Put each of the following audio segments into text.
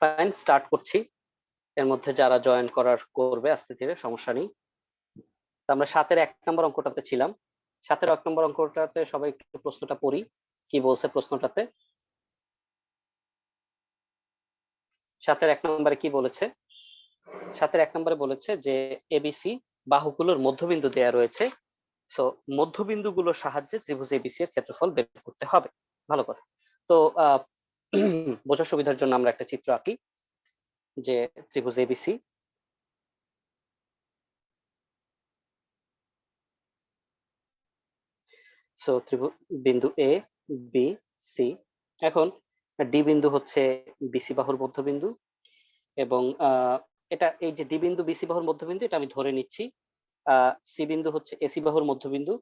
Fine, start করছি। এর মধ্যে যারা জয়েন করার করবে আস্তে ধীরে, সমস্যা নেই। আমরা 7-এর 1 নম্বর অঙ্কটাতে ছিলাম। 7-এর 1 নম্বর অঙ্কটাতে সবাই একটু প্রশ্নটা পড়ি, কি বলছে প্রশ্নটাতে। 7-এর 1 নম্বরে কি বলেছে? 7-এর 1 নম্বরে বলেছে যে এবিসি বাহুগুলোর মধ্যবিন্দু দেয়া রয়েছে, সো মধ্যবিন্দুগুলোর সাহায্যে ত্রিভুজ এবিসি এর ক্ষেত্রফল বের করতে হবে। ভালো কথা। তো বোঝার সুবিধার জন্য আমরা একটা চিত্র আঁকি যে ত্রিভুজ এবিসি, সো ত্রিভুজ বিন্দু এ বি সি। এখন ডি বিন্দু হচ্ছে বিসি বাহুর মধ্যবিন্দু, এবং এটা এই যে ডি বিন্দু বিসি বাহুর মধ্যবিন্দু এটা আমি ধরে নিচ্ছি। সি বিন্দু হচ্ছে এসি বাহুর মধ্যবিন্দু,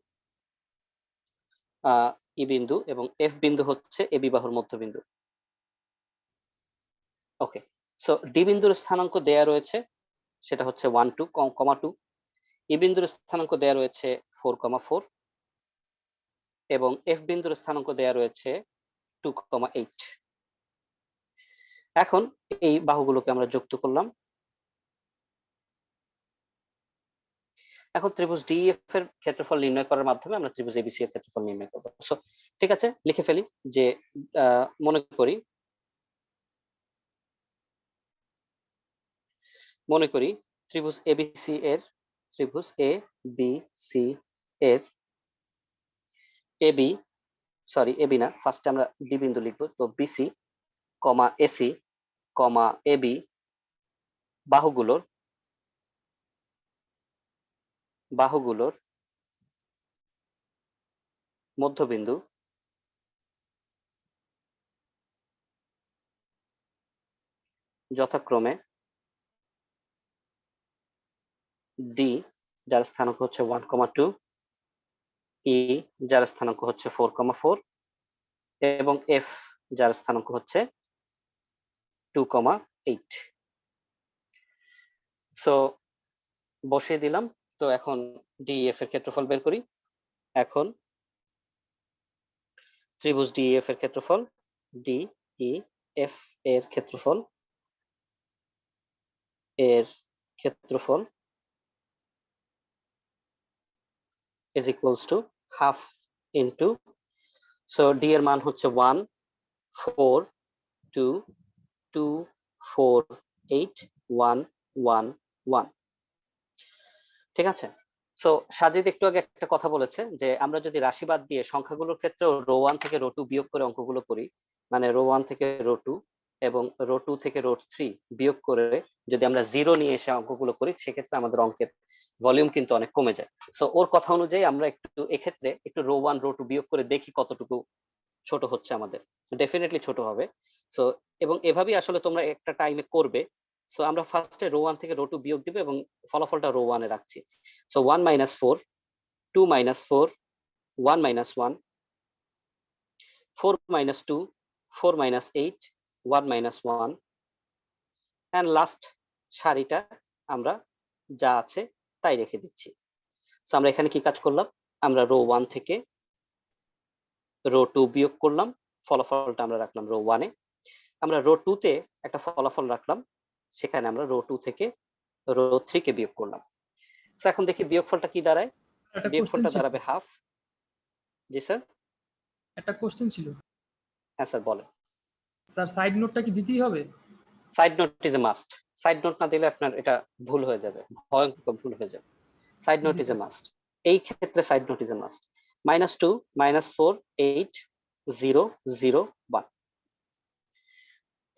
ই বিন্দু, এবং এফ বিন্দু হচ্ছে এবি বাহুর মধ্যবিন্দু। ওকে, সো ডি বিন্দুর স্থানাঙ্ক দেয়া রয়েছে, সেটা হচ্ছে 1 2, 2। ই বিন্দুর স্থানাঙ্ক দেয়া রয়েছে 4, 4, এবং এফ বিন্দুর স্থানাঙ্ক দেয়া রয়েছে 2, 8। এখন এই বাহুগুলোকে আমরা যুক্ত করলাম। এখন ত্রিভুজ ডিএফ এর ক্ষেত্রফল নির্ণয় করার মাধ্যমে আমরা ত্রিভুজ এবিসি এর ক্ষেত্রফল নির্ণয় করব। সো ঠিক আছে, লিখে ফেলি যে মনে করি ত্রিভুজ এবিসি এর, ত্রিভুজ এ বি সি এর এবি, সরি এবি না, ফার্স্টে আমরা ডি বিন্দু লিখবো। তো বিসি কমা এসি কমা এবি বাহুগুলোর মধ্যবিন্দু যথাক্রমে ডি যার স্থানাঙ্ক হচ্ছে 1, 2, ই যার স্থানাঙ্ক হচ্ছে 4, 4, এবং এফ যার স্থানাঙ্ক হচ্ছে 2, 8। সো বসিয়ে দিলাম। তো এখন ডিএফ এর ক্ষেত্রফল বের করি। এখন ত্রিভুজ ডিএফ এর ক্ষেত্রফল, ডি ই এফ এর ক্ষেত্রফল is equals to half into, so d এর মান হচ্ছে 1 4 2 2 4 8 1 1 1। ঠিক আছে। সো সাজিদ একটু আগে একটা কথা বলেছে যে আমরা যদি রাশি বাদ দিয়ে সংখ্যাগুলোর ক্ষেত্রে রো 1 থেকে রো 2 বিয়োগ করে অঙ্কগুলো করি, মানে রো 1 থেকে রো 2 এবং রো 2 থেকে রো 3 বিয়োগ করে যদি আমরা 0 নিয়ে এসে অঙ্কগুলো করি, সেক্ষেত্রে আমাদের অঙ্কের ভলিউম কিন্তু অনেক কমে যায়। সো ওর কথা অনুযায়ী আমরা একটু এক্ষেত্রে একটু রো 1 রো 2 বিয়োগ করে দেখি কতটুকু ছোট হচ্ছে আমাদের। ডেফিনেটলি ছোট হবে। সো এবং এভাবেই আসলে তোমরা একটা টাইমে করবে। সো আমরা ফার্স্টে রো 1 থেকে রো 2 বিয়োগ দিব এবং ফলাফলটা রো 1 এ রাখছি। সো 1 - 4, 2 - 4, 1 - 1, 4 - 2, 4 - 8, 1 - 1, এন্ড লাস্ট সারিটা আমরা যা আছে তাই রেখে দিচ্ছি। সো আমরা এখানে কি কাজ করলাম? আমরা রো 1 থেকে রো 2 বিয়োগ করলাম, ফলাফলটা আমরা রাখলাম রো 1 এ। আমরা রো 2 তে একটা ফলাফল রাখলাম, সেখানে আমরা রো 2 থেকে রো 3 কে বিয়োগ করলাম। সো এখন দেখি বিয়োগফলটা কি দাঁড়ায়। একটা কোশ্চেন বিয়োগফলটা ছিল, দাঁড়াবে হাফ। জি স্যার। একটা কোশ্চেন ছিল হ্যাঁ স্যার বলেন। স্যার, সাইড নোটটা কি দিতেই হবে? Side note is a must. Side note না দিলে আপনার এটা ভুল হয়ে যাবে, ভয়ঙ্কর ভুল হয়ে যাবে। Side note G is a sir. Must. এই ক্ষেত্রে side note is a must. -2 -4 8 0 0 1।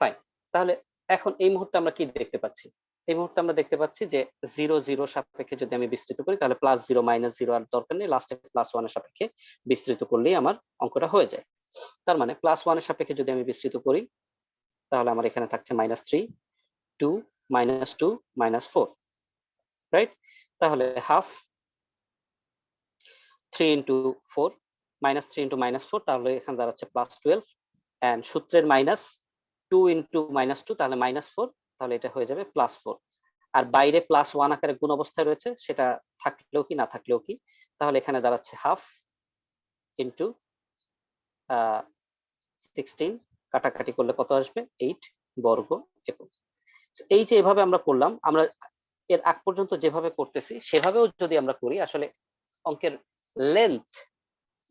Fine. তাহলে এখন এই মুহূর্তে আমরা কি দেখতে পাচ্ছি? এই মুহূর্তে আমরা দেখতে পাচ্ছি যে 0 0 সাপেক্ষে যদি আমি বিস্তৃত করি, তাহলে +0 -0 আর দরকার নেই, লাস্টে +1 এর সাপেক্ষে বিস্তৃত করলেই আমার অঙ্কটা হয়ে যায়। তার মানে +1 এর সাপেক্ষে যদি আমি বিস্তৃত করি, তাহলে আমার এখানে থাকছে -3 2 -2 -4, রাইট? তাহলে হাফ 3 ইন্টু 4, -3 ইন্টু -4, তাহলে এখানে দাঁড়াচ্ছে +12, এন্ড সূত্রের -2 ইন্টু -2, তাহলে -4, তাহলে এটা হয়ে যাবে +4। আর বাইরে +1 আকারে গুণ অবস্থায় রয়েছে, সেটা থাকলেও কি না থাকলেও কি, তাহলে এখানে দাঁড়াচ্ছে হাফ ইন্টু 16, কাটাকাটি করলে কত আসবে? 8 বর্গ এই যে এভাবে আমরা করলাম, আমরা এর আগ পর্যন্ত যেভাবে করতেছি সেভাবেও যদি আমরা করি, আসলে অঙ্কের লেন্থ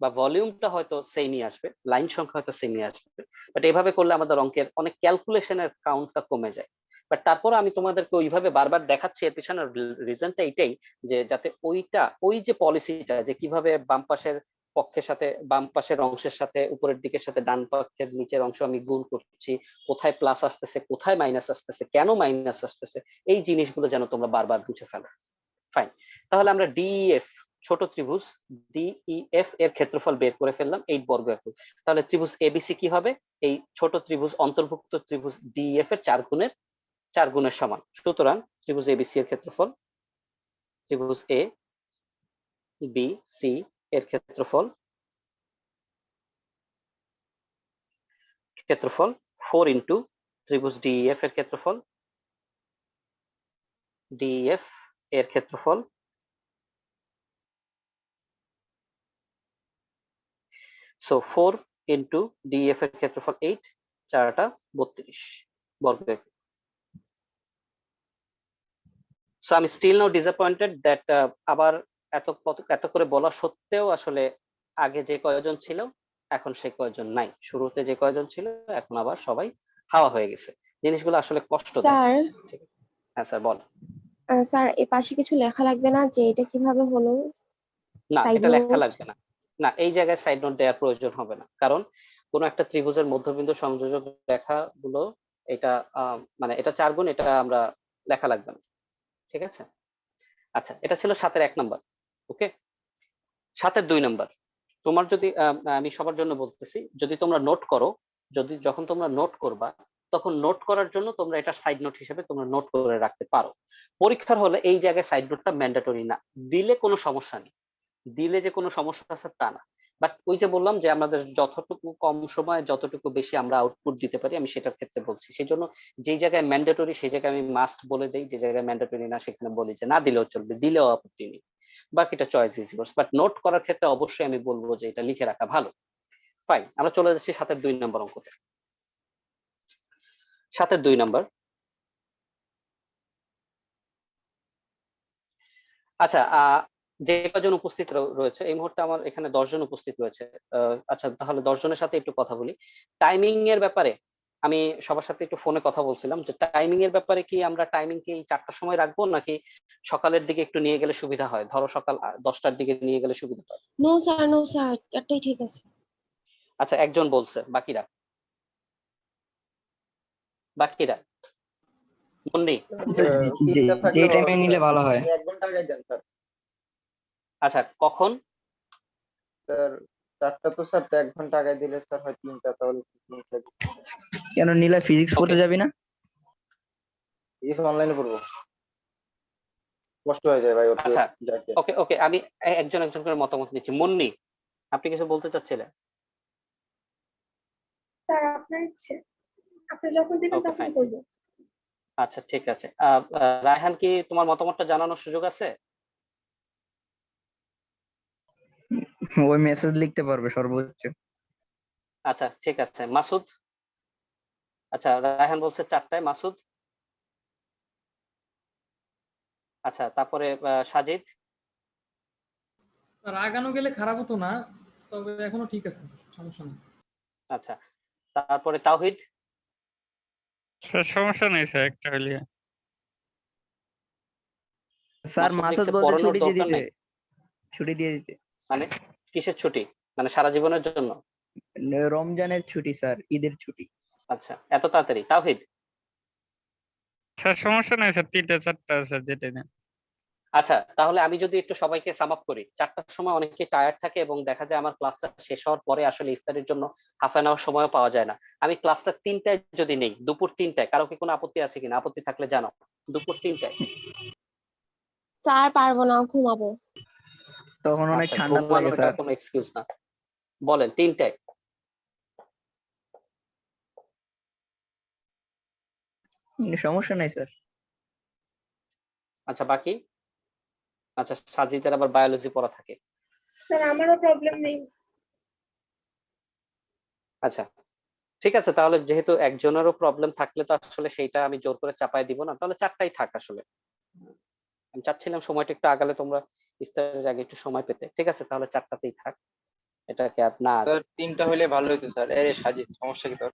বা ভলিউমটা হয়তো সেমই আসবে, লাইন সংখ্যা হয়তো সেমই আসবে, বাট এভাবে করলে আমাদের অঙ্কের অনেক ক্যালকুলেশনের কাউন্টটা কমে যায়। বাট তারপর আমি তোমাদেরকে ওইভাবে বারবার দেখাচ্ছি, এর পিছনে রিজনটা এটাই, যে যাতে ওই যে পলিসিটা, যে কিভাবে বাম পাশের পক্ষের সাথে বাম পাশের অংশের সাথে উপরের দিকের সাথে ডান পক্ষের নিচের অংশ আমি গুণ করছি, কোথায় প্লাস আসতেছে কোথায় মাইনাস আসতেছে, কেন মাইনাস আসতেছে, এই জিনিসগুলো যেন তোমরা বারবার বুঝে ফেলো। ফাইন, তাহলে আমরা ডিইএফ ছোট ত্রিভুজ ডিইএফ এর ক্ষেত্রফল বের করে ফেললাম 8 বর্গ একক। তাহলে ত্রিভুজ এবিসি কি হবে? এই ছোট ত্রিভুজ অন্তর্ভুক্ত ত্রিভুজ ডিইএফ এর 4 গুণের সমান। সুতরাং ত্রিভুজ এবিসি এর ক্ষেত্রফল, ত্রিভুজ এ বি সি এর ক্ষেত্রফল 4 ইন্টু ত্রিভুজ ডিইএফ এর ক্ষেত্রফল, ডিইএফ এর ক্ষেত্রফল সো 4 ইন্টু ডিএফ এর ক্ষেত্রফল 8, 4টা 32 বর্গ একক। সো আমি স্টিল নাও ডিসঅ্যাপয়েন্টেড দ্যাট আবার এত করে বলা সত্ত্বেও আসলে আগে যে কয়জন ছিল এখন সে কয়জন নাই, শুরুতে যে কয়জন ছিল এখন আবার সবাই হাওয়া হয়ে গেছে। জিনিসগুলো আসলে কষ্ট দেয়। স্যার হ্যাঁ স্যার বল। স্যার এ পাশে কিছু লেখা লাগবে না যে এটা কিভাবে হলো? না, Side এটা লেখা note? লাগবে না। না, এই জায়গায় সাইড নোট দেওয়ার প্রয়োজন হবে না, কারণ কোন একটা ত্রিভুজের মধ্যবিন্দু সংযোজক রেখাগুলো এটা মানে এটা 4 গুণ, এটা আমরা লেখা লাগবে না, ঠিক আছে? আচ্ছা, এটা ছিল 7-এর 1 নাম্বার। ওকে, 7-এর 2 নাম্বার। তোমার যদি আমি সবার জন্য বলতেছি, যদি তোমরা নোট করো, যখন তোমরা নোট করবা তখন নোট করার জন্য তোমরা এটা সাইড নোট হিসেবে তোমরা নোট করে রাখতে পারো। পরীক্ষার হলে এই জায়গায় সাইড নোটটা ম্যান্ডেটরি না, দিলে কোনো সমস্যা নেই, দিলে যে কোনো সমস্যা আছে তা না। বাট ওই যে বললাম যে আমাদের যতটুকু কম সময়ে যতটুকু বেশি আমরা আউটপুট দিতে পারি, আমি সেটার ক্ষেত্রে বলছি। সেই জন্য যেই জায়গায় ম্যান্ডেটরি সেই জায়গায় আমি মাস্ট বলে দেই, যে জায়গায় ম্যান্ডেটরি না সেখানে বলি যে না দিলেও চলবে, দিলেও আপত্তি নেই, বাকিটা choice is yours. But note করার ক্ষেত্রে অবশ্যই আমি বলবো যে এটা লিখে রাখা ভালো। ফাইন, আমরা চলে যাচ্ছি 7-এর 2 নম্বর অঙ্কতে। 7-এর 2 নম্বর। আচ্ছা, যে কজন উপস্থিত রয়েছে এই মুহূর্তে, আমার এখানে 10 জন উপস্থিত রয়েছে। আচ্ছা, তাহলে 10 জনের সাথে একটু কথা বলি টাইমিং এর ব্যাপারে। আমি সবার সাথে একটু ফোনে কথা বলছিলাম যে টাইমিং এর ব্যাপারে কি আমরা টাইমিং কি 4টার সময় রাখবো নাকি সকালের দিকে একটু নিয়ে গেলে সুবিধা হয়? ধরো সকাল 10টার দিকে নিয়ে গেলে সুবিধা হয়। নো স্যার একটাই ঠিক আছে। আচ্ছা, একজন বলছে, বাকিরা বাকিরা মুন্নি। যে টাইমে নিলে ভালো হয়। 1 ঘন্টা আগে দেন স্যার। আচ্ছা, কখন? স্যার 4টা তো স্যার 1 ঘন্টা আগে দিলে স্যার হয় 3টা, তাহলে 3টা কেন নীলা ফিজিক্স পড়তে যাবি না? এই অনলাইনে পড়বো, কষ্ট হয়ে যায় ভাই ওটা আচ্ছা, যাইতে। ওকে ওকে, আমি একজন একজন করে মতামত নিচ্ছি। মুন্নি, আপনি কিছু বলতে চাচ্ছিলেন? স্যার আপনার ইচ্ছে, আপনি যখন দিবেন ওকে তখন ফাইন, বলবো। আচ্ছা ঠিক আছে। রায়হান, কি তোমার মতামতটা জানানোর সুযোগ আছে? ওই মেসেজ লিখতে পারবে সর্বোচ্চ। আচ্ছা ঠিক আছে। মাসুদ? আচ্ছা, রায়হান বলছে 4টায়। মাসুদ? আচ্ছা, তারপরে সাজিদ? স্যার আগানো গেলে খারাপ হতো না, তবে এখনো ঠিক আছে, সমস্যা নেই। আচ্ছা, তারপরে তাওহিদ? স্যার সমস্যা নেই স্যার, একটা হলে। স্যার মাসুদ লিখছে বলতে পড়ানোর ছুটি দিয়ে দরকার দিতে, নাই। ছুটি দিয়ে দিতে। মানে কিসের ছুটি? মানে সারা জীবনের জন্য? রমজানের ছুটি স্যার, ঈদের ছুটি। আচ্ছা, এত তাড়াতাড়ি? তাওহিদ? স্যার সমস্যা নেই স্যার, 3টা 4টা স্যার যেটাই নেন। আচ্ছা, তাহলে আমি যদি একটু সবাইকে সাম আপ করি, 4টার সময় অনেকে টায়ার্ড থাকে এবং দেখা যায় আমার ক্লাসটা শেষ হওয়ার পরে আসলে ইফতারের জন্য হাফ অ্যান আওয়ার সময়ও পাওয়া যায় না। আমি ক্লাসটা 3টায় যদি নেই, দুপুর 3টায়, কারো কি কোনো আপত্তি আছে কিনা? আপত্তি থাকলে জানাও। দুপুর 3টায়? স্যার পারবো না, ঘুমাবো। তখন অনেক আচ্ছা, ঠান্ডা ঘুমানো লাগে এটা স্যার। কোনো এক্সকিউজ না। বলেন 3টায়। সমস্যা নাই স্যার। আচ্ছা, বাকি? আচ্ছা, সাজিদের আবার বায়োলজি পড়া থাকে। স্যার আমারও প্রবলেম নেই। আচ্ছা, ঠিক আছে, তাহলে যেহেতু একজনেরও প্রবলেম থাকলে তো আসলে সেইটা আমি জোর করে চাপাই দিব না, তাহলে 4টাই থাক আসলে। আমি চাচ্ছিলাম সময়টা একটু আগালে তোমরা ইফতারের আগে একটু সময় পেতে। ঠিক আছে, তাহলে 4টাতেই থাক, এটাকে আর না স্যার আগাই। 3টা হইলে ভালো হতো স্যার। সাজিদ সমস্যা কি তোর?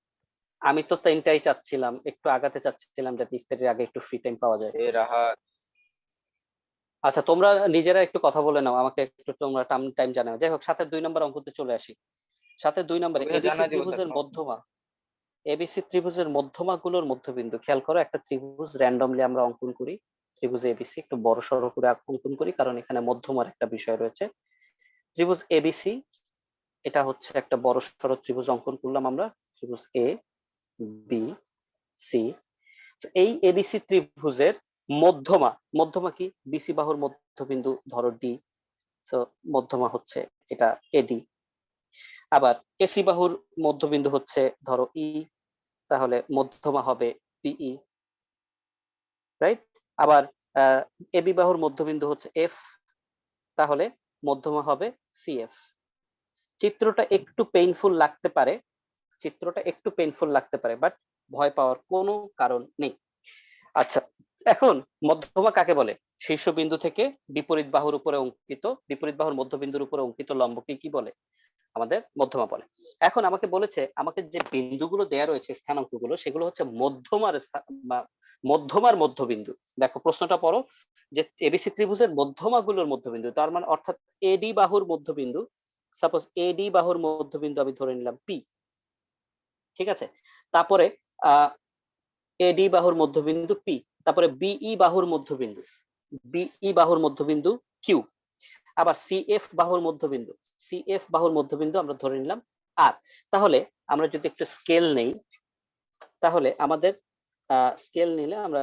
আমি তো 3টাই চাচ্ছিলাম, একটু আগাতে চাচ্ছিলাম যাতে ইফতারের আগে একটু ফ্রি টাইম পাওয়া যায়। রাহাত। আচ্ছা, তোমরা নিজেরা একটু কথা বলে নাও, আমাকে একটু তোমরা টাইম জানাও। যাই হোক, 7-2 নম্বর অঙ্কতে চলে আসি। 7-2 নম্বরে ওকে এবিসি জানাই দিব স্যার, ত্রিভুজের সমস্যা নেই। মধ্যমা, এবিসি ত্রিভুজের মধ্যমা গুলোর মধ্যবিন্দু। খেয়াল করো, একটা ত্রিভুজ র্যান্ডমলি আমরা অঙ্কন করি, ত্রিভুজ এবিসি একটু বড় সড়ো করে অঙ্কন করি, কারণ এখানে মধ্যমার একটা বিষয় রয়েছে। ত্রিভুজ এবিসি, এটা হচ্ছে একটা বড় সড়ো ত্রিভুজ অঙ্কন করলাম আমরা, ত্রিভুজ এ বি সি। এই এবিসি ত্রিভুজের মধ্যমা, মধ্যমা কি? বিসি বাহুর মধ্যবিন্দু ধরো ডি, সো মধ্যমা হচ্ছে এটা এডি। আবার এসি বাহুর মধ্যবিন্দু হচ্ছে ধরো ই, তাহলে মধ্যমা হবে পিই, রাইট? আবার এবি বাহুর মধ্যবিন্দু হচ্ছে এফ, তাহলে মধ্যমা হবে সিএফ। চিত্রটা একটু পেইনফুল লাগতে পারে, চিত্রটা একটু পেইনফুল লাগতে পারে, বাট ভয় পাওয়ার কোনো কারণ নেই। আচ্ছা, এখন মধ্যমা কাকে বলে? শীর্ষবিন্দু থেকে বিপরীত বাহুর উপরে অঙ্কিত, বিপরীত বাহুর মধ্যবিন্দুর উপরে অঙ্কিত লম্বকে কি বলে? আমাদের মধ্যমা বলে। এখন আমাকে বলেছে, আমাকে যে বিন্দুগুলো দেয়া রয়েছে স্থানাঙ্কগুলো, সেগুলো হচ্ছে মধ্যমার মধ্যমার মধ্যবিন্দু। দেখো প্রশ্নটা পড়ো, যে এবিসি ত্রিভুজের মধ্যমাগুলোর মধ্যবিন্দু, তার মানে অর্থাৎ এডি বাহুর মধ্যবিন্দু। সাপোজ এডি বাহুর মধ্যবিন্দু আমি ধরে নিলাম পি, ঠিক আছে? তারপরে এডি বাহুর মধ্যবিন্দু পি, তারপরে বিই বাহুর মধ্যবিন্দু, বিই বাহুর মধ্যবিন্দু কিউ। আবার সিএফ বাহুর মধ্যবিন্দু, সিএফ বাহুর মধ্যবিন্দু আমরা ধরে নিলাম আর। তাহলে আমরা যদি একটু স্কেল নেই, তাহলে আমাদের স্কেল নিলে আমরা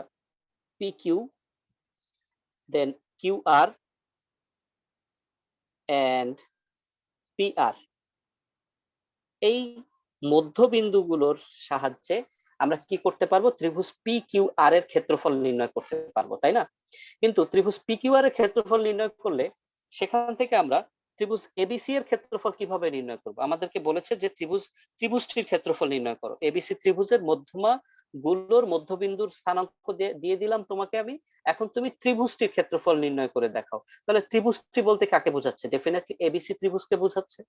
P Q, then Q R and P R, এই মধ্যবিন্দুগুলোর সাহায্যে আমরা কি করতে পারবো? ত্রিভুজ পি কিউ আর এর ক্ষেত্রফল নির্ণয় করতে পারবো, তাই না? কিন্তু ত্রিভুজ পি কিউ আর এর ক্ষেত্রফল নির্ণয় করলে সেখান থেকে আমরা ত্রিভুজ এবিসি এর ক্ষেত্রফল কিভাবে নির্ণয় করব? আমাদেরকে বলেছে যে ত্রিভুজটির ক্ষেত্রফল নির্ণয় করো। এবিসি ত্রিভুজের মধ্যমা গুলোর মধ্যবিন্দুর স্থানাঙ্ক দিয়ে দিলাম তোমাকে আমি, এখন তুমি ত্রিভুজটির ক্ষেত্রফল নির্ণয় করে দেখাও। তাহলে ত্রিভুজটি বলতে কাকে বোঝাচ্ছে? ডেফিনেটলি এবিসি ত্রিভুজকে বোঝাচ্ছে,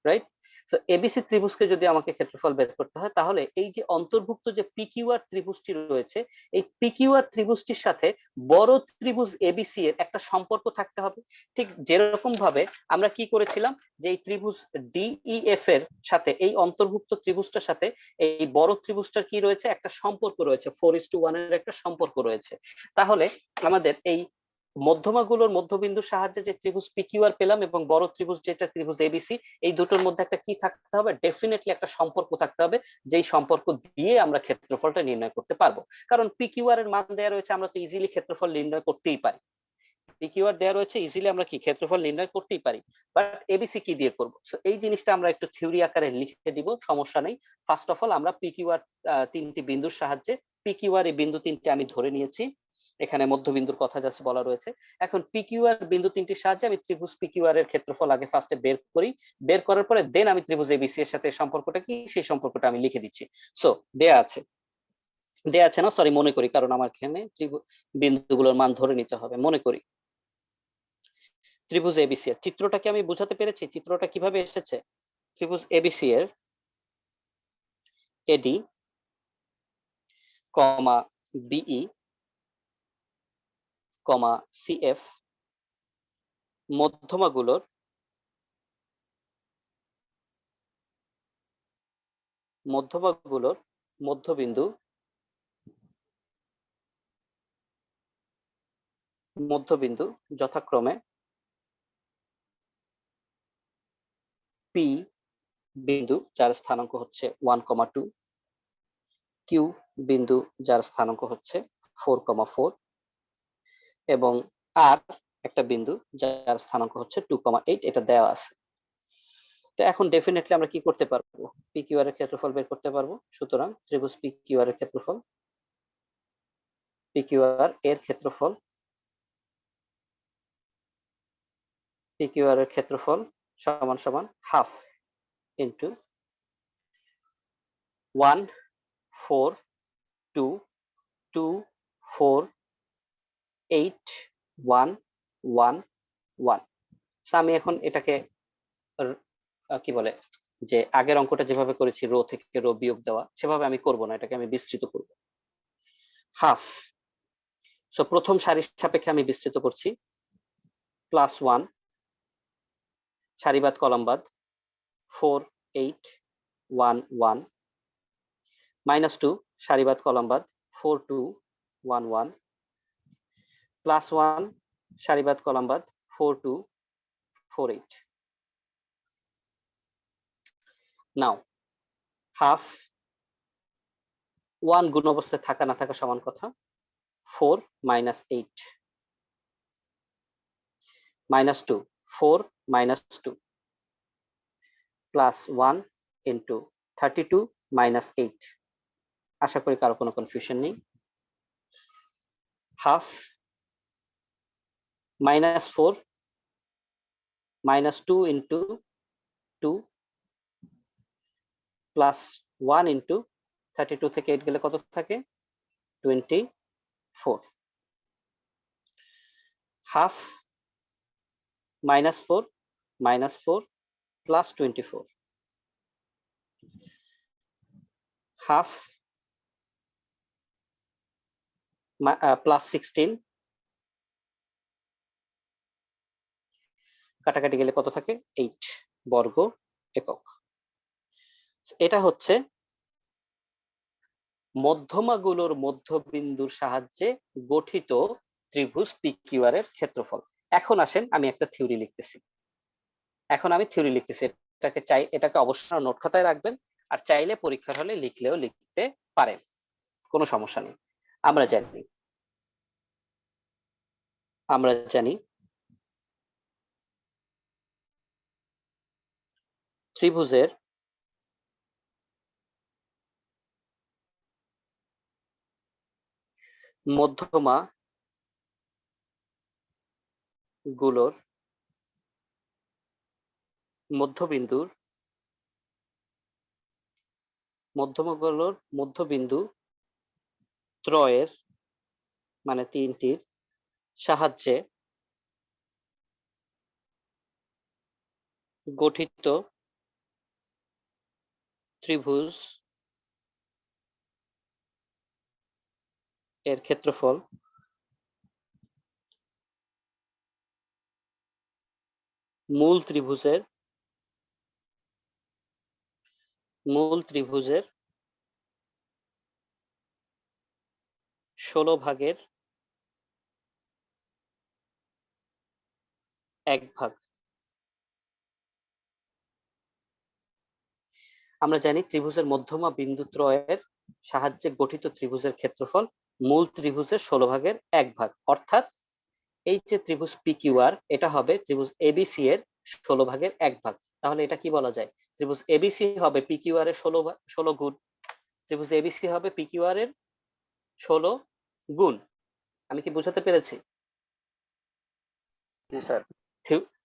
রাইট? সো এবিসি ত্রিভুজকে যদি আমাকে ক্ষেত্রফল বের করতে হয়, তাহলে এই যে অন্তর্ভুক্ত যে পিকিউআর ত্রিভুজটি রয়েছে, এই পিকিউআর ত্রিভুজটির সাথে বড় ত্রিভুজ এবিসি এর একটা সম্পর্ক থাকতে হবে। ঠিক যেরকম ভাবে আমরা কি করেছিলাম, যে এই ত্রিভুজ ডিইএফ এর সাথে এই অন্তর্ভুক্ত ত্রিভুজটার সাথে এই বড় ত্রিভুজটার কি রয়েছে? একটা সম্পর্ক রয়েছে, 4:1 এর একটা সম্পর্ক রয়েছে। তাহলে আমাদের এই মধ্যমাগুলোর মধ্যবিন্দুর সাহায্যে যে ত্রিভুজ পিকিউআর পেলাম এবং বড় ত্রিভুজ যেটা ত্রিভুজ এবিসি, এই দুটোর মধ্যে একটা কি থাকতে হবে? ডেফিনেটলি একটা সম্পর্ক থাকতে হবে, যেই সম্পর্ক দিয়ে আমরা ক্ষেত্রফলটা নির্ণয় করতে পারবো। কারণ পিকিউআর এর মান দেওয়া রয়েছে, আমরা তো ইজিলি ক্ষেত্রফল নির্ণয় করতেই পারি। পিকিউআর দেওয়া রয়েছে, ইজিলি আমরা কি ক্ষেত্রফল নির্ণয় করতেই পারি। বাট এবিসি কি দিয়ে করবো? সো এই জিনিসটা আমরা একটু থিওরি আকারে লিখে দিব, সমস্যা নেই। ফার্স্ট অফ অল আমরা পিকিউআর 3টি বিন্দুর সাহায্যে, পিকিউআর এই বিন্দু 3টে আমি ধরে নিয়েছি, এখানে মধ্যবিন্দুর কথা জাস্ট বলা রয়েছে। এখন পিকিউআর বিন্দু 3টির সাহায্যে আমি ত্রিভুজ পিকিউআর এর ক্ষেত্রফল আগে ফার্স্টে বের করি, বের করার পরে দেন আমি ত্রিভুজ এবিসি এর সাথে সম্পর্কটা কি, সেই সম্পর্কটা আমি লিখে দিচ্ছি। সো দেয়া আছে, দেয়া আছে না, সরি, মনে করি, কারণ আমার এখানে বিন্দুগুলোর মান ধরে নিতে হবে। মনে করি ত্রিভুজ এবিসি এর চিত্রটাকে আমি বোঝাতে পেরেছি, চিত্রটা কিভাবে এসেছে? ত্রিভুজ এবিসি এর এডি কমা বিই কমা সিএফ মধ্যমাগুলোর মধ্যবিন্দু যথাক্রমে পি বিন্দু যার স্থানাঙ্ক হচ্ছে 1,2, কিউ বিন্দু যার স্থানাঙ্ক হচ্ছে 4,4 এবং আর একটা বিন্দু যার স্থানাঙ্ক হচ্ছে 2,8, এটা দেওয়া আছে। তো এখন ডেফিনেটলি আমরা কি করতে পারবো? পিকিউআর এর ক্ষেত্রফল বের করতে পারবো। সুতরাং ত্রিভুজ পিকিউআর এর ক্ষেত্রফল, পিকিউআর এর ক্ষেত্রফল, পিকিউআর এর ক্ষেত্রফল সমান সমান হাফ ইন্টু 1 4 2 2 4 8 1 1 1। আমি এখন এটাকে কি বলে যে আগের অঙ্কটা যেভাবে করেছি রো থেকে রো বিয়োগ দেওয়া, সেভাবে আমি করব না, এটাকে আমি বিস্তৃত করব। হাফ, সো প্রথম সারির সাপেক্ষে আমি বিস্তৃত করছি। +1 সারিবাদ কলামবাদ 4 8 1 1, -2 সারিবাদ কলামবাদ 4 2 1 1, +1 সারিবাদ কলামবাদ 4 2 4 8। নাও হাফ 1 গুণ অবস্থায় থাকা না থাকা সমান কথা, 4 - 8 -2 4 - 2 +1 into 32 - 8। আশা করি কারো কোনো কনফিউশন নেই। হাফ -4 -2 into 2 +1 into 32 থেকে 8 গেলে কত থাকে? 24। হাফ -4 -4 +24। হাফ +16 কাটাকাটি গেলে কত থাকে? 8 বর্গ একক। এটা হচ্ছে মধ্যমাগুলোর মধ্যবিন্দুর সাহায্যে গঠিত ত্রিভুজ পিকিউআর এর ক্ষেত্রফল। এখন আসেন আমি একটা থিওরি লিখতেছি। এটাকে অবশ্যই নোট খাতায় রাখবেন, আর চাইলে পরীক্ষার হলে লিখলেও লিখতে পারেন, কোনো সমস্যা নেই। আমরা জানি ত্রিভুজের মধ্যমা গুলোর মধ্যবিন্দু ত্রয়ের মানে তিনটির সাহায্যে গঠিত ত্রিভুজ এর ক্ষেত্রফল মূল ত্রিভুজের 16 ভাগের 1 ভাগ। আমরা জানি ত্রিভুজের মধ্যমা বিন্দু ত্রয়ের সাহায্যে গঠিত ত্রিভুজের ক্ষেত্রফল মূল ত্রিভুজের 16 ভাগের 1 ভাগ, অর্থাৎ এই যে ত্রিভুজ পিকিউআর এটা হবে ত্রিভুজ এবিসি এর 16 ভাগের 1 ভাগ। তাহলে এটা কি বলা যায়? ত্রিভুজ এবিসি হবে পিকিউআর এর 16 গুণ। ত্রিভুজ এবিসি হবে পিকিউআর এর 16 গুণ। আমি কি বোঝাতে পেরেছি? জি স্যার।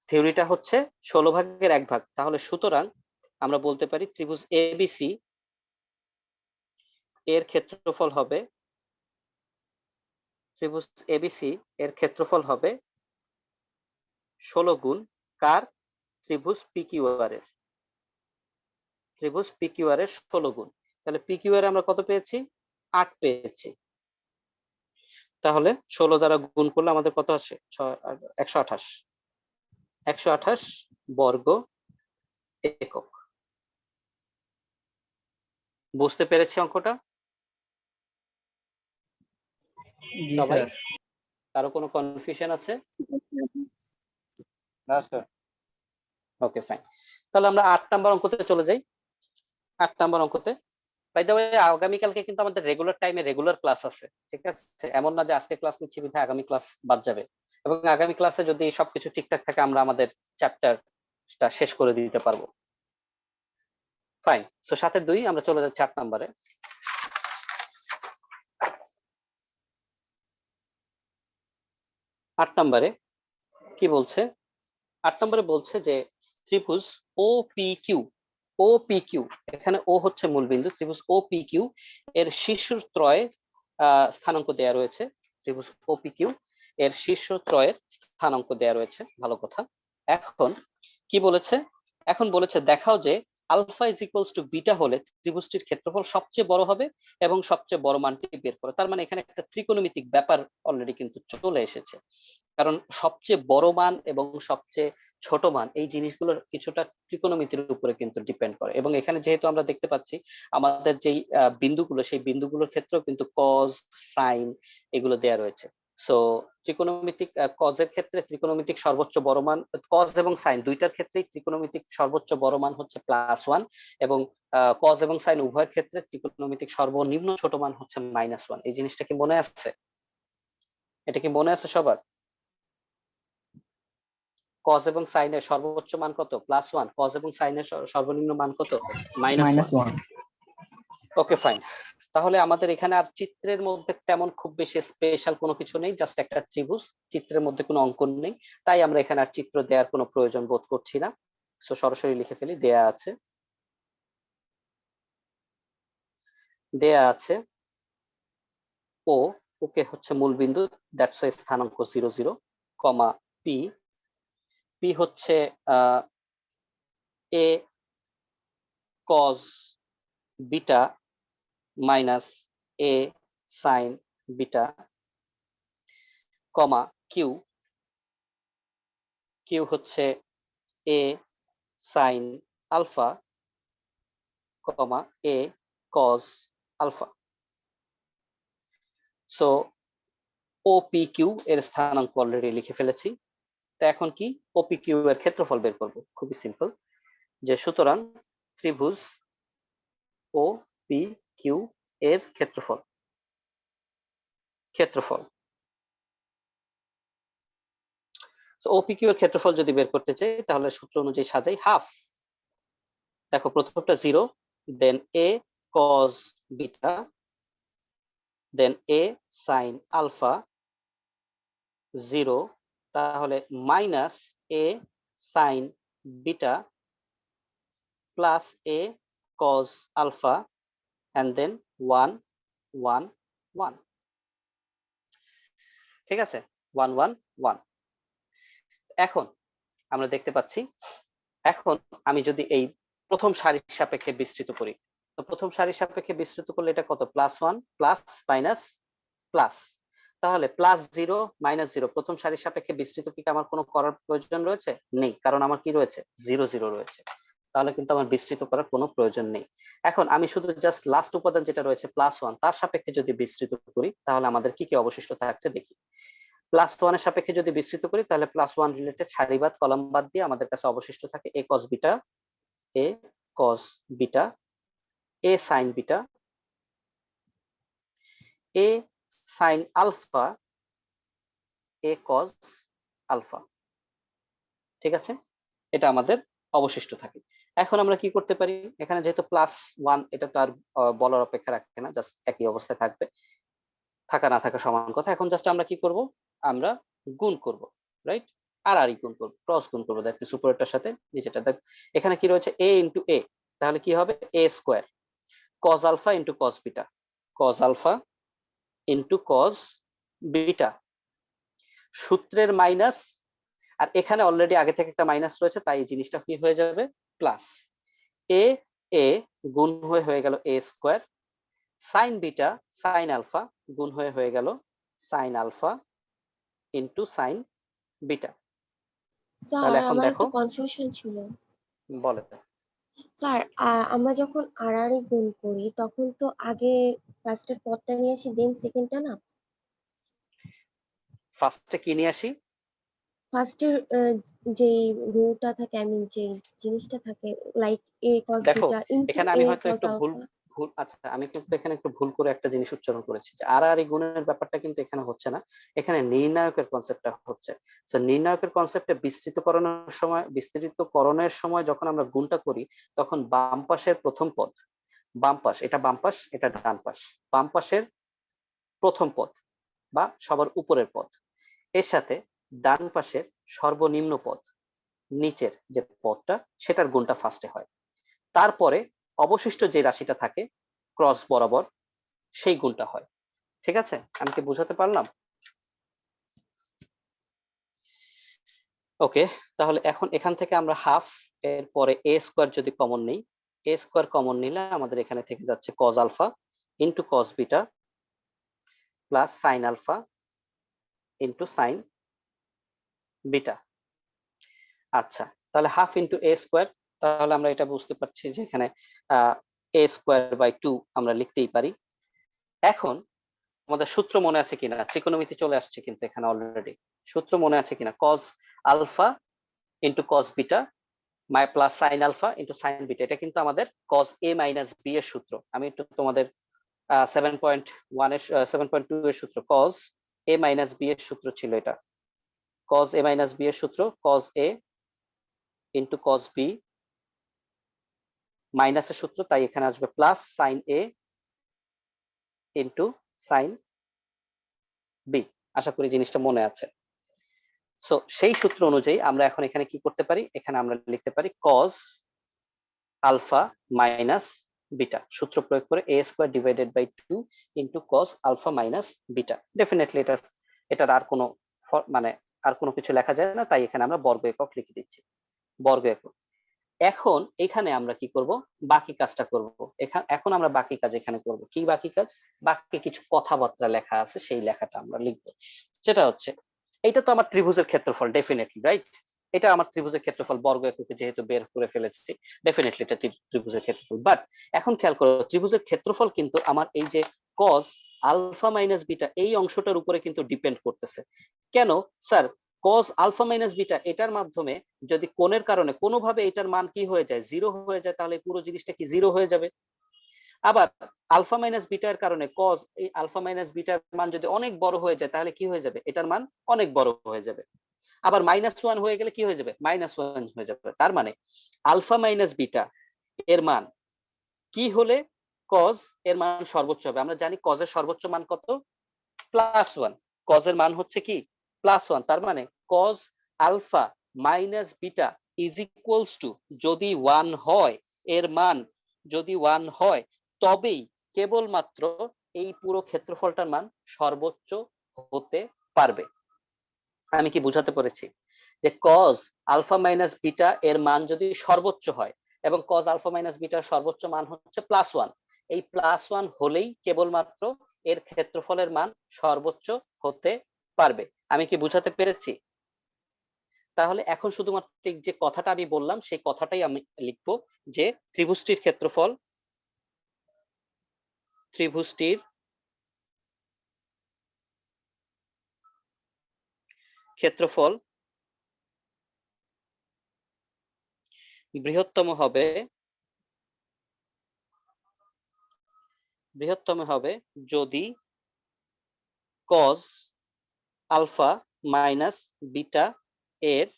থিওরিটা হচ্ছে 16 ভাগের 1 ভাগ। তাহলে সুতরাং আমরা বলতে পারি ত্রিভুজ এবিসি এর ক্ষেত্রফল হবে 16 গুণ কার? ত্রিভুজ পিকিউআর এর 16 গুণ। তাহলে পিকিউআর আমরা কত পেয়েছি? 8 পেয়েছি। তাহলে 16 দ্বারা গুণ করলে আমাদের কত আসে? 128 বর্গ একক। বুঝতে পেরেছি অঙ্কটা জি সবাই? স্যার। কারো কোনো কনফিউশন আছে? না স্যার। ওকে ফাইন, তাহলে আমরা 8 নাম্বার অঙ্কতে চলে যাই। 8 নাম্বার অঙ্কতে বাই দ্য ওয়ে আগামীকালকে কিন্তু আমাদের রেগুলার টাইমে রেগুলার ক্লাস আছে, ঠিক আছে? এমন না যে আজকে ক্লাস নিচ্ছি বিধায় আগামী ক্লাস বাদ যাবে। এবং আগামী ক্লাসে যদি সবকিছু ঠিকঠাক থাকে আমরা আমাদের চ্যাপ্টারটা শেষ করে দিতে পারবো। ফাইন, সো 7-2 আমরা চলে যাচ্ছি 8 নাম্বারে। 8 নাম্বারে কি বলছে? 8 নম্বরে বলছে যে ত্রিভুজ OPQ ও পি কিউ, এখানে ও হচ্ছে মূলবিন্দু, ত্রিভুজ ও পি কিউ এর শীর্ষত্রয়ে স্থানাঙ্ক দেয়া রয়েছে। ত্রিভুজ ও পি কিউ এর শীর্ষত্রয়ের স্থানাঙ্ক দেয়া রয়েছে, ভালো কথা। এখন কি বলেছে? এখন বলেছে দেখাও যে alpha is equals to beta হলে ত্রিভুজটির ক্ষেত্রফল সবচেয়ে বড় হবে এবং সবচেয়ে বড় মানটি বের করে। তার মানে এখানে একটা ত্রিকোণমিতিক ব্যাপার অলরেডি কিন্তু চলে এসেছে, কারণ সবচেয়ে বড় মান এবং সবচেয়ে ছোট মান এই জিনিসগুলোর কিছুটা ত্রিকোণমিতির উপরে কিন্তু ডিপেন্ড করে। এবং এখানে যেহেতু আমরা দেখতে পাচ্ছি আমাদের যেই বিন্দুগুলো, সেই বিন্দুগুলোর ক্ষেত্রেও কিন্তু কজ, সাইন এগুলো দেয়া রয়েছে। সো ত্রিকোণমিতিক কজের ক্ষেত্রে ত্রিকোণমিতিক সর্বোচ্চ বড় মান, কজ এবং সাইন দুইটার ক্ষেত্রেই ত্রিকোণমিতিক সর্বোচ্চ বড় মান হচ্ছে +1, এবং কজ এবং সাইন উভয়ের ক্ষেত্রে ত্রিকোণমিতিক সর্বনিম্ন ছোট মান হচ্ছে -1। এই জিনিসটা কি মনে আছে? এটা কি মনে আছে সবার? কজ এবং সাইনের সর্বোচ্চ মান কত? +1। কজ এবং সাইনের সর্বনিম্ন মান কত? -1। ওকে, ফাইন। তাহলে আমাদের এখানে আর চিত্রের মধ্যে তেমন খুব বেশি স্পেশাল কোনো কিছু নেই, জাস্ট একটা ত্রিভুজ, চিত্রের মধ্যে কোনো অঙ্কন নেই, তাই আমরা এখানে আর চিত্র দেওয়ার কোনো প্রয়োজন বোধ করছি না। সো সরাসরি লিখে ফেলি, দেয়া আছে, দেয়া আছে ও, ওকে হচ্ছে মূল বিন্দু, দ্যাটস ওয়াই স্থানাঙ্ক 0 0, কমা পি, পি হচ্ছে a cos beta minus a sine beta, comma Q, Q হচ্ছে a sine alpha, comma a cos alpha. So O P Q এর স্থানাঙ্ক অলরেডি লিখে ফেলেছি। তো এখন কি ও পি কিউ এর ক্ষেত্রফল বের করব, খুবই সিম্পল, যে সুতরাং ত্রিভুজ ও পি কিউ এর ক্ষেত্রফল, ক্ষেত্রফল ওপিকিউ এর ক্ষেত্রফল যদি বের করতে চাই তাহলে সূত্র অনুযায়ী সাজাই হাফ। দেখো প্রথমটা 0, then a cos beta, then a sine alpha 0, তাহলে minus a sine beta plus a cos alpha and then 1 1 1। ঠিক আছে, 1 1 1। এখন আমরা দেখতে পাচ্ছি, এখন আমি যদি এই প্রথম সারির সাপেক্ষে বিস্তৃত করি, তো প্রথম সারির সাপেক্ষে বিস্তৃত করলে এটা কত? +1 প্লাস মাইনাস প্লাস, তাহলে +0 -0 প্রথম সারির সাপেক্ষে বিস্তৃত কি আমার কোনো করার প্রয়োজন রয়েছে? নেই, কারণ আমার কি রয়েছে? 0 0 রয়েছে, তাহলে কিন্তু আমার বিস্তৃত করার কোনো প্রয়োজন নেই। এখন আমি শুধু জাস্ট লাস্ট উপাদান যেটা রয়েছে +1 তার সাপেক্ষে যদি বিস্তৃত করি তাহলে আমাদের কি কি অবশিষ্ট থাকছে দেখি। +1 এর সাপেক্ষে যদি বিস্তৃত করি তাহলে +1 রিলেটেড সারিবাদ কলাম বাদ দিয়ে আমাদের কাছে অবশিষ্ট থাকে এ কস বিটা, এ কস বিটা, এ সাইন বিটা, এ সাইন আলফা, এ কস আলফা। ঠিক আছে, এটা আমাদের অবশিষ্ট থাকে। এখন আমরা কি করতে পারি, এখানে যেহেতু +1 এটা তো আর বলার অপেক্ষা রাখে না, জাস্ট একই অবস্থায় থাকবে, থাকা না থাকা সমান কথা। এখন জাস্ট আমরা কি করব, আমরা গুণ করব, রাইট? আর গুণ করব, ক্রস গুণ করবো, দ্যাট মিন্স উপরেরটার সাথে নিচেরটা। দেখ এখানে কি রয়েছে, a ইনটু a, তাহলে কি হবে a square cos alpha into cos beta, cos alpha into cos beta, সূত্রের মাইনাস, আর এখানে অলরেডি আগে থেকে একটা মাইনাস রয়েছে তাই এই জিনিসটা কি হয়ে যাবে প্লাস, a a গুণ হয়ে গেল a square, sine beta sine alpha গুণ হয়ে গেল sine alpha into sine beta. Sir তাহলে এখন আমার দেখো, একটু কনফিউশন ছিল। বলে স্যার আমরা যখন আর গুণ করি তখন তো আগে ফার্স্টের পদটা নিয়ে আসি দেন সেকেন্ডটা না? ফার্স্টে কি নিয়ে আসি? ফার্স্টের যে রোটা থাকে, আই মিন যে জিনিসটা থাকে, লাইক এ কস দেখো বিটা ইনটু এখানে আমি এ হয়তো কস একটু ভুল আলফা। ভুল আচ্ছা আমি কিন্তু এখানে একটু ভুল করে একটা জিনিস উচ্চারণ করেছি, যে আর গুণের ব্যাপারটা কিন্তু এখানে হচ্ছে না, এখানে নির্ণায়কের কনসেপ্টটা হচ্ছে। তো নির্ণায়কের কনসেপ্টে বিস্তৃতকরণের সময় যখন আমরা গুণটা করি তখন বাম পাশের প্রথম পদ, বাম পাশ, এটা বাম পাশ এটা ডান পাশ, বাম পাশের প্রথম পদ বা সবার উপরের পদ এর সাথে ডান পাশের সর্বনিম্ন পদ, নিচের যে পদটা সেটার গুণটা ফার্স্টে হয়। তারপরে অবশিষ্ট যে রাশিটা থাকে ক্রস বরাবর সেই গুণটা হয়। ঠিক আছে, আমি কি বোঝাতে পারলাম? ওকে, তাহলে এখন এখান থেকে আমরা হাফ এর পরে এ স্কোয়ার যদি কমন নেই, এ স্কোয়ার কমন নিলে আমাদের এখানে থেকে যাচ্ছে cos alpha into cos beta plus sine alpha into sine beta. আচ্ছা, তাহলে হাফ ইন্টু এ স্কোয়ার, তাহলে আমরা এটা বুঝতে পারছি যে এখানে এ স্কোয়ার বাই 2 আমরা লিখতেই পারি। এখন আমাদের সূত্র মনে আছে কিনা, ত্রিকোণমিতি চলে আসছে কিন্তু এখানে অলরেডি। সূত্র মনে আছে কিনা, cos alpha into cos beta plus sine alpha into sine beta, এটা কিন্তু আমাদের কজ এ মাইনাস বি এর সূত্র। আমি একটু তোমাদের 7.1 এর 7.2 এর সূত্র, কজ এ মাইনাস বি এর সূত্র ছিল এটা। কজ এ মাইনাস বি এর সূত্র cos A into cos B মাইনাসের সূত্র, তাই এখানে আসবে plus sine A into sine B. আশা করি জিনিসটা মনে আছে। সো সেই সূত্র অনুযায়ী আমরা এখন এখানে কি করতে পারি, এখানে আমরা লিখতে পারি কজ আলফা মাইনাস বিটা, সূত্র প্রয়োগ করে a square divided by 2 into cos alpha minus beta. Definitely এটার আর কোনো মানে আর কোনো কিছু লেখা যায় না, তাই এখানে আমরা বর্গ একক লিখে দিচ্ছি, বর্গ একক। এখন এখানে আমরা কি করব, বাকি কাজটা করব। এখন আমরা বাকি কাজ এখানে করব। কি বাকি কাজ? বাকি কিছু কথাবার্তা লেখা আছে, সেই লেখাটা আমরা লিখব। সেটা হচ্ছে, এটা তো আমার ত্রিভুজের ক্ষেত্রফল, ডেফিনেটলি রাইট। এটা আমার ত্রিভুজের ক্ষেত্রফল, বর্গ এককে যেহেতু বের করে ফেলেছি, ডেফিনেটলি এটা ত্রিভুজের ক্ষেত্রফল। বাট এখন খেয়াল করো, ত্রিভুজের ক্ষেত্রফল কিন্তু আমার এই যে cos আলফা মাইনাস বিটা এই অংশটার উপরে কিন্তু ডিপেন্ড করতেছে। কেন sir? cos alpha minus beta এটার মাধ্যমে যদি কোণের কারণে কোনোভাবে এটার মান কি হয়ে যায়, জিরো হয়ে যায়, তাহলে পুরো জিনিসটা কি জিরো হয়ে যাবে। আবার আলফা মাইনাস বিটার কারণে cos এই আলফা মাইনাস বিটার মান যদি অনেক বড় হয়ে যায়, তাহলে কি হয়ে যাবে, এটার মান অনেক বড় হয়ে যাবে। আবার -1 হয়ে গেলে কি হয়ে যাবে, -1 হয়ে যাবে। তার মানে আলফা মাইনাস বিটা এর মান কি হলে cos এর মান সর্বোচ্চ হবে? আমরা জানি cos এর সর্বোচ্চ মান কত, +1। cos এর মান হচ্ছে কি +1। তার মানে cos alpha minus beta is equals to, যদি 1 হয়, এর মান যদি 1 হয়, তবেই কেবলমাত্র এই পুরো ক্ষেত্রফলটার মান সর্বোচ্চ হতে পারবে। আমি কি বুঝাতে পেরেছি? যে cos আলফা মাইনাস বিটা এর মান যদি সর্বোচ্চ হয়, এবং cos আলফা মাইনাস বিটার সর্বোচ্চ মান হচ্ছে +1, এই +1 হলেই কেবলমাত্র এর ক্ষেত্রফলের মান সর্বোচ্চ হতে পারবে। আমি কি বুঝাতে পেরেছি? তাহলে এখন শুধুমাত্র যে কথাটা আমি বললাম সেই কথাটাই আমি লিখবো, যে ত্রিভুজটির ক্ষেত্রফল বৃহত্তম হবে যদি cos আলফা মাইনাস বিটা এর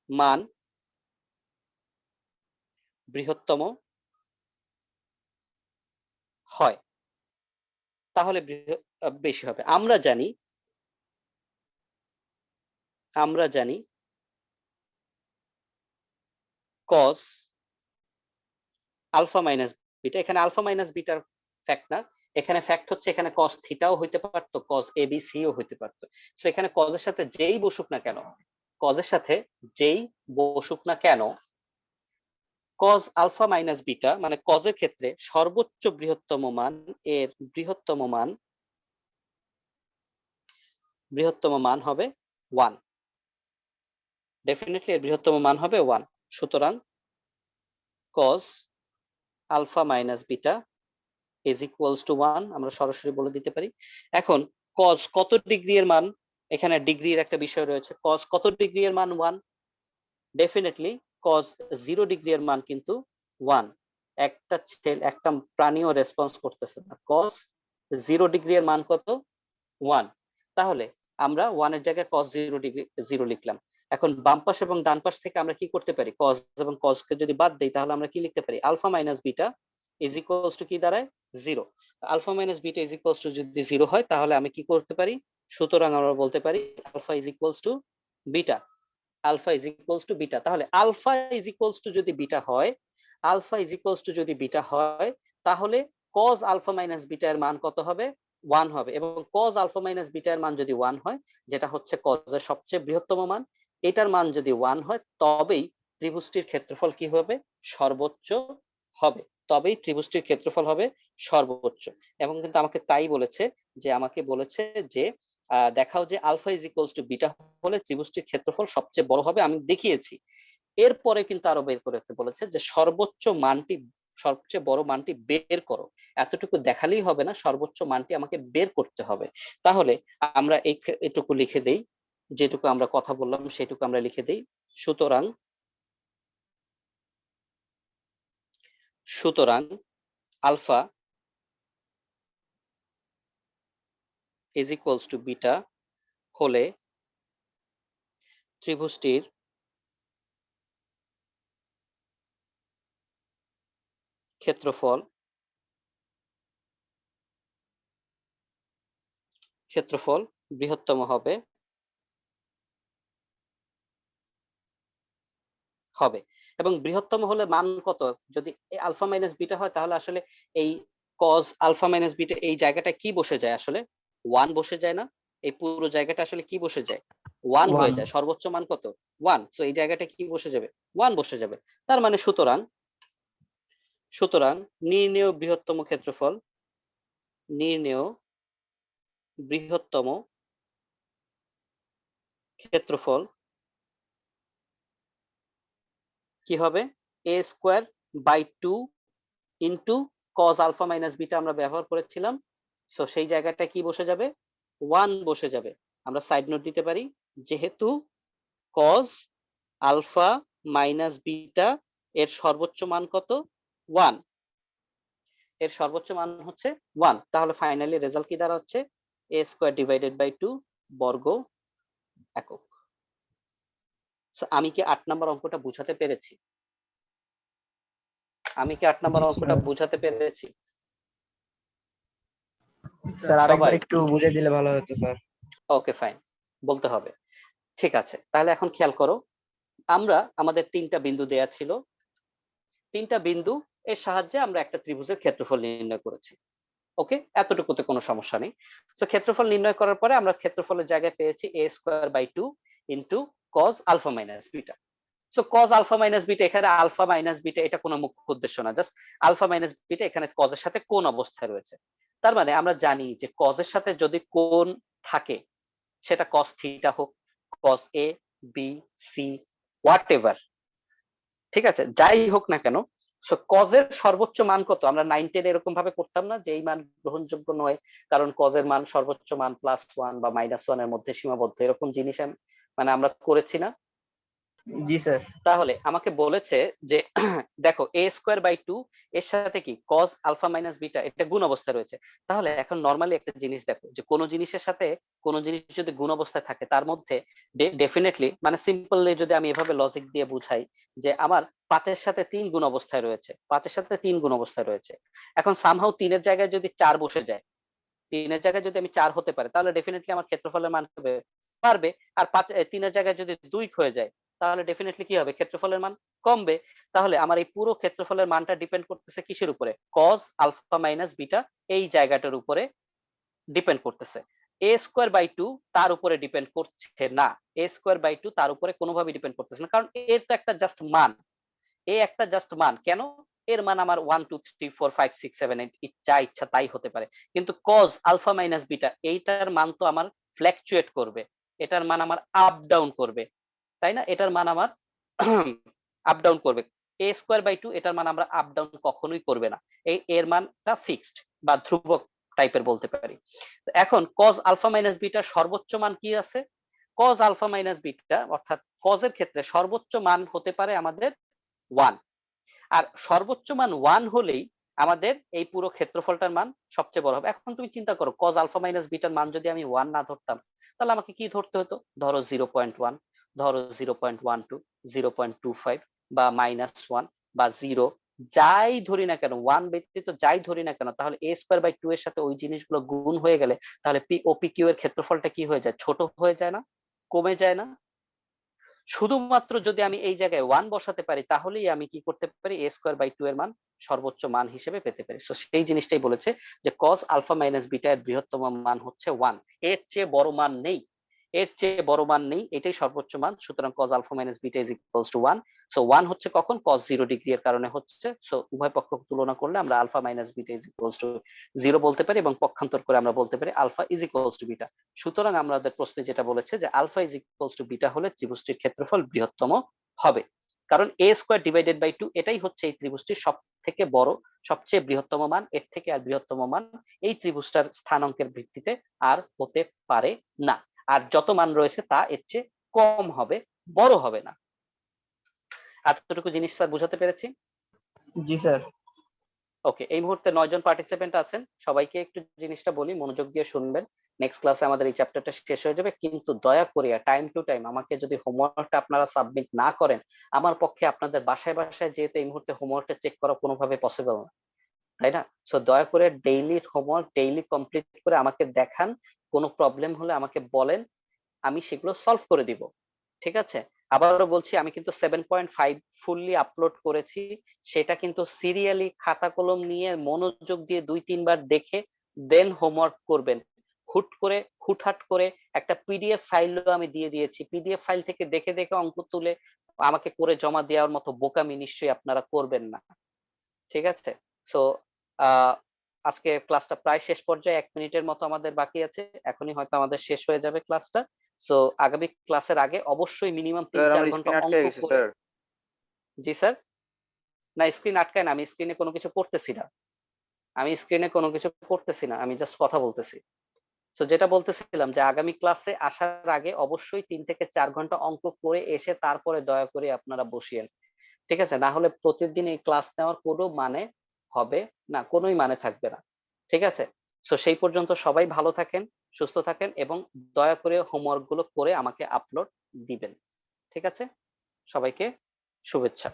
মান বৃহত্তম হয়, তাহলে বেশি হবে। আমরা জানি cos আলফা মাইনাস বিটা, এখানে আলফা মাইনাস বিটার ফ্যাক্ট না, এখানে ফ্যাক্ট হচ্ছে এখানে cos থিটাও হইতে পারতো, cos ABC ও হইতে পারতো। সো এখানে cos এর সাথে যেই বসুক না কেন, cos আলফা মাইনাস বিটা মানে cos এর ক্ষেত্রে সর্বোচ্চ বৃহত্তম মান হবে 1। ডেফিনেটলি এর বৃহত্তম মান হবে 1। সুতরাং cos alpha minus beta is equals to 1, আমরা সরাসরি বলে দিতে পারি। এখন cos কত ডিগ্রি এর মান, এখানে ডিগ্রির একটা বিষয় রয়েছে। cos কত ডিগ্রি এর মান 1, ডেফিনেটলি cos 0 ডিগ্রি এর মান কিন্তু 1। একটা প্রাণীও রেসপন্স করতেছে না। cos 0 ডিগ্রি এর মান কত, 1। তাহলে আমরা 1 এর জায়গায় cos 0 লিখলাম। এখন বাম পাশ এবং ডান পাশ থেকে আমরা কি করতে পারি, cos এবং cos কে যদি বাদ দেই, তাহলে আমরা কি লিখতে পারি, alpha minus beta is equals to কি দাঁড়ায়, 0। Alpha minus beta is equals to যদি 0 হয়, তাহলে আমি কি করতে পারি, সুতরাং আমরা বলতে পারি alpha is equals to beta. Alpha is equals to beta. তাহলে আলফা ইজ ইকুয়ালস টু যদি বিটা হয়, আলফা ইজ ইকুয়ালস টু যদি বিটা হয়, তাহলে কজ আলফা মাইনাস বিটা এর মান কত হবে? 1 হবে। এবং কজ আলফা মাইনাস বিটা এর মান যদি 1 হয়, যেটা হচ্ছে কজের সবচেয়ে বৃহত্তম মান, এটার মান যদি 1 হয়, তবেই ত্রিভুজটির ক্ষেত্রফল কি হবে? সর্বোচ্চ হবে। তবেই ত্রিভুজটির ক্ষেত্রফল হবে সর্বোচ্চ। এবং কিন্তু আমাকে তাই বলেছে, যে আমাকে বলেছে যে দেখাও যে alpha is equals to beta হলে ত্রিভুজটির ক্ষেত্রফল সবচেয়ে বড় হবে। আমি দেখিয়েছি। এরপরে কিন্তু আরো বের করতে বলেছে যে সর্বোচ্চ মানটি, সবচেয়ে বড় মানটি বের করো। এতটুকু দেখালেই হবে না, সর্বোচ্চ মানটি আমাকে বের করতে হবে। তাহলে আমরা এটুকু লিখে দেই, যেটুকু আমরা কথা বললাম সেটুকু আমরা লিখে দেই। সুতরাং alpha is equals to beta হলে ত্রিভুজটির ক্ষেত্রফল বৃহত্তম হবে এবং বৃহত্তম হলে মান কত? যদি আলফা মাইনাস বিটা হয়, তাহলে আসলে এই কজ আলফা মাইনাস বিটা এই জায়গাটা কি বসে যায়? আসলে 1 বসে যায় না? এই পুরো জায়গাটা আসলে কি বসে যায়? 1 হয়ে যায়। সর্বোচ্চ মান কত? 1। তো এই জায়গাটা কি বসে যাবে? 1 বসে যাবে। তার মানে সুতরাং নির্ণেয় বৃহত্তম ক্ষেত্রফল, নির্ণেয় বৃহত্তম ক্ষেত্রফল কি হবে? a square by 2 into cos alpha minus beta আমরা ব্যবহার করেছিলাম। সো সেই জায়গাটা কি বসে যাবে? 1 বসে যাবে। আমরা সাইড নোট দিতে পারি, যেহেতু cos আলফা মাইনাস বিটা এর সর্বোচ্চ মান কত? 1। এর সর্বোচ্চ মান হচ্ছে 1। তাহলে ফাইনালি রেজাল্ট কি দাঁড়াচ্ছে? a স্কয়ার ডিভাইডেড বাই 2 বর্গ একক। আমি কি 8 নাম্বার অঙ্কটা বুঝাতে পেরেছি? স্যার আরেকবার সবাই? একটু বুঝিয়ে দিলে ভালো হতো স্যার। ওকে ফাইন, বলতে হবে। ঠিক আছে, তাহলে এখন খেয়াল করো, আমরা আমাদের 3টা বিন্দু দেয়া ছিল। 3টা বিন্দু এর সাহায্যে আমরা একটা ত্রিভুজের ক্ষেত্রফল নির্ণয় করেছি। ওকে, এতটুকুতে কোনো সমস্যা নেই। তো ক্ষেত্রফল নির্ণয় করার পরে আমরা ক্ষেত্রফলের জায়গায় পেয়েছি a square by 2 into cos alpha minus beta. So cos alpha minus beta, এখানে আলফা মাইনাস বিটা এটা কোনো মুখ্য উদ্দেশ্য না, জাস্ট আলফা মাইনাস বিটা এখানে cos এর সাথে কোন অবস্থায় রয়েছে। তার মানে আমরা জানি যে cos এর সাথে যদি কোণ থাকে, সেটা cos থিটা হোক, cos a b c whatever, ঠিক আছে, যাই হোক না কেন, সো cos এর সর্বোচ্চ মান কত? আমরা 9 10 এরকম ভাবে করতাম না যে এই মান গ্রহণযোগ্য নয়, কারণ cos এর মান সর্বোচ্চ মান +1 বা -1 এর মধ্যে সীমাবদ্ধ, এরকম জিনিস মানে আমরা করেছি না? জি স্যার। তাহলে আমাকে বলেছে যে দেখো a স্কয়ার বাই 2 এর সাথে কি cos আলফা মাইনাস বিটা এটা গুণ অবস্থায় রয়েছে। তাহলে এখন নরমালি একটা জিনিস দেখো, যে কোন জিনিসের সাথে কোন জিনিস যদি গুণ অবস্থায় থাকে, তার মধ্যে ডেফিনেটলি, মানে সিম্পলি যদি আমি এভাবে লজিক দিয়ে বুঝাই, যে আমার 5 এর সাথে 3 গুণ অবস্থায় রয়েছে, 5 এর সাথে 3 গুণ অবস্থায় রয়েছে। এখন সামহাউ 3 এর জায়গায় যদি 4 বসে যায়, 3 এর জায়গায় যদি আমি 4 হতে পারে, তাহলে ডেফিনেটলি আমার ক্ষেত্রফলের মান হবে বাড়বে। আর 3 এর জায়গায় যদি 2 হয়ে যায়, তাহলে ডেফিনেটলি কি হবে? ক্ষেত্রফলের মান কমবে। তাহলে আমার এই পুরো ক্ষেত্রফলের মানটা ডিপেন্ড করতেছে কিসের উপরে? cos আলফা মাইনাস বিটা এই জায়গাটার উপরে ডিপেন্ড করতেছে। a স্কয়ার বাই 2 তার উপরে ডিপেন্ড করছে না। a স্কয়ার বাই 2 তার উপরে কোনোভাবে ডিপেন্ড করতেছে না, কারণ এর তো একটা জাস্ট মান, একটা জাস্ট মান। কেন? এর মান আমার 1 2 3 4 5 6 7 8 যা ইচ্ছা তাই হতে পারে, কিন্তু cos আলফা মাইনাস বিটা এইটার মান তো আমার ফ্ল্যাকচুয়েট করবে, এটার মান আমার আপ ডাউন করবে, তাই না? এটার মান আমার আপ ডাউন করবে। a স্কয়ার বাই 2 এটার মান আমরা আপ ডাউন কখনোই করবে না, এর মানটা ফিক্সড বা ধ্রুবক টাইপের বলতে পারি। এখন cos আলফা মাইনাস বিটার সর্বোচ্চ মান কি আছে? cos আলফা মাইনাস বিটা অর্থাৎ cos এর ক্ষেত্রে সর্বোচ্চ মান হতে পারে আমাদের 1। আর সর্বোচ্চ মান 1 হলেই আমাদের এই পুরো ক্ষেত্রফলটার মান সবচেয়ে বড় হবে। এখন তুমি চিন্তা করো, cos আলফা মাইনাস বিটার মান যদি আমি 1 না ধরতাম, তাহলে আমাকে কি ধরতে হতো? ধরো 0.1, ধরো 0.12, 0.25 বা -1 বা 0, যাই ধরি না কেন, 1 ব্যতীত যাই ধরি না কেন, তাহলে a স্কয়ার বাই 2 এর সাথে ওই জিনিসগুলো গুণ হয়ে গেলে, তাহলে p ও pq এর ক্ষেত্রফলটা কি হয়ে যায়? ছোট হয়ে যায় না? কমে যায় না? শুধুমাত্র যদি আমি এই জায়গায় 1 বসাতে পারি তাহলেই আমি কি করতে পারি a স্কয়ার বাই 2 এর মান সর্বোচ্চ মান হিসেবে পেতে পারি। সো সেই জিনিসটাই বলেছে যে cos আলফা মাইনাস বিটা এর বৃহত্তম মান হচ্ছে 1, এর চেয়ে বড় মান নেই, এর চেয়ে বড় মান নেই, এটাই সর্বোচ্চ মান। সুতরাং cos alpha minus beta is equals to 1। So 1 হচ্ছে কখন? cos 0 ডিগ্রি এর কারণে হচ্ছে। সো উভয় পক্ষ তুলনা করলে আমরা alpha minus beta is equals to 0 বলতে পারি এবং পক্ষান্তর করে আমরা বলতে পারি alpha is equals to beta. সুতরাং আমাদের প্রশ্নে যেটা বলেছে যে alpha is equals to beta হলে ত্রিভুজটির ক্ষেত্রফল বৃহত্তম হবে, কারণ a স্কয়ার ডিভাইডেড বাই 2 এটাই হচ্ছে এই ত্রিভুজটির সব থেকে বড়, সবচেয়ে বৃহত্তম মান। এর থেকে আর বৃহত্তম মান এই ত্রিভুজটার স্থানাঙ্কের ভিত্তিতে আর হতে পারে না। আর যত মান রয়েছে তা এর চেয়ে কম হবে, বড় হবে না। এতটুকু জিনিস স্যার বুঝাতে পেরেছি? জি স্যার। ওকে, এই মুহূর্তে 9 জন পার্টিসিপেন্ট আছেন, সবাইকে একটু জিনিসটা বলি, মনোযোগ দিয়ে শুনবেন। নেক্সট ক্লাসে আমাদের এই চ্যাপ্টারটা শেষ হয়ে যাবে, কিন্তু দয়া করে টাইম টু টাইম আমাকে যদি হোমওয়ার্কটা আপনারা সাবমিট না করেন, আমার পক্ষে আপনাদের বাসায় বাসায় যেতে এই মুহূর্তে হোমওয়ার্কটা চেক করা কোনোভাবে পসিবল না, তাই না? সো দয়া করে ডেইলি হোমওয়ার্ক ডেইলি কমপ্লিট করে আমাকে দেখান, কোনো প্রবলেম হলে আমাকে বলেন, আমি সেগুলো সলভ করে দিব, ঠিক আছে? আবারও বলছি, আমি কিন্তু 7.5 ফুললি আপলোড করেছি, সেটা কিন্তু সিরিয়ালি খাতা কলম নিয়ে মনোযোগ দিয়ে 2-3 বার দেখে দেন হোমওয়ার্ক করবেন। হুটহাট করে একটা পিডিএফ ফাইলও আমি দিয়ে দিয়েছি, পিডিএফ ফাইল থেকে দেখে দেখে অঙ্ক তুলে আমাকে করে জমা দেওয়ার মতো বোকামি নিশ্চয়ই আপনারা করবেন না, ঠিক আছে? সো আজকে ক্লাসটা প্রায় শেষ পর্যায়ে, 1 মিনিটের মতো আমাদের বাকি আছে, এখনই হয়তো আমাদের শেষ হয়ে যাবে ক্লাসটা। সো আগামী ক্লাসের আগে অবশ্যই মিনিমাম 3-4 ঘন্টা অঙ্ক করে। জি স্যার, না স্ক্রিন আটকায় না, আমি স্ক্রিনে কোনো কিছু করতেছি না, আমি জাস্ট কথা বলতেছি। তো যেটা বলতেছিলাম যে আগামী ক্লাসে আসার আগে অবশ্যই 3 থেকে 4 ঘন্টা অঙ্ক করে এসে তারপরে দয়া করে আপনারা বসিয়েন, ঠিক আছে? না হলে প্রতিদিন এই ক্লাস নেওয়ার কোনো মানে হবে না, কোনোই মানে থাকবে না, ঠিক আছে? সো সেই পর্যন্ত সবাই ভালো থাকেন, সুস্থ থাকেন এবং দয়া করে হোমওয়ার্ক গুলো করে আমাকে আপলোড দিবেন, ঠিক আছে? সবাইকে শুভেচ্ছা।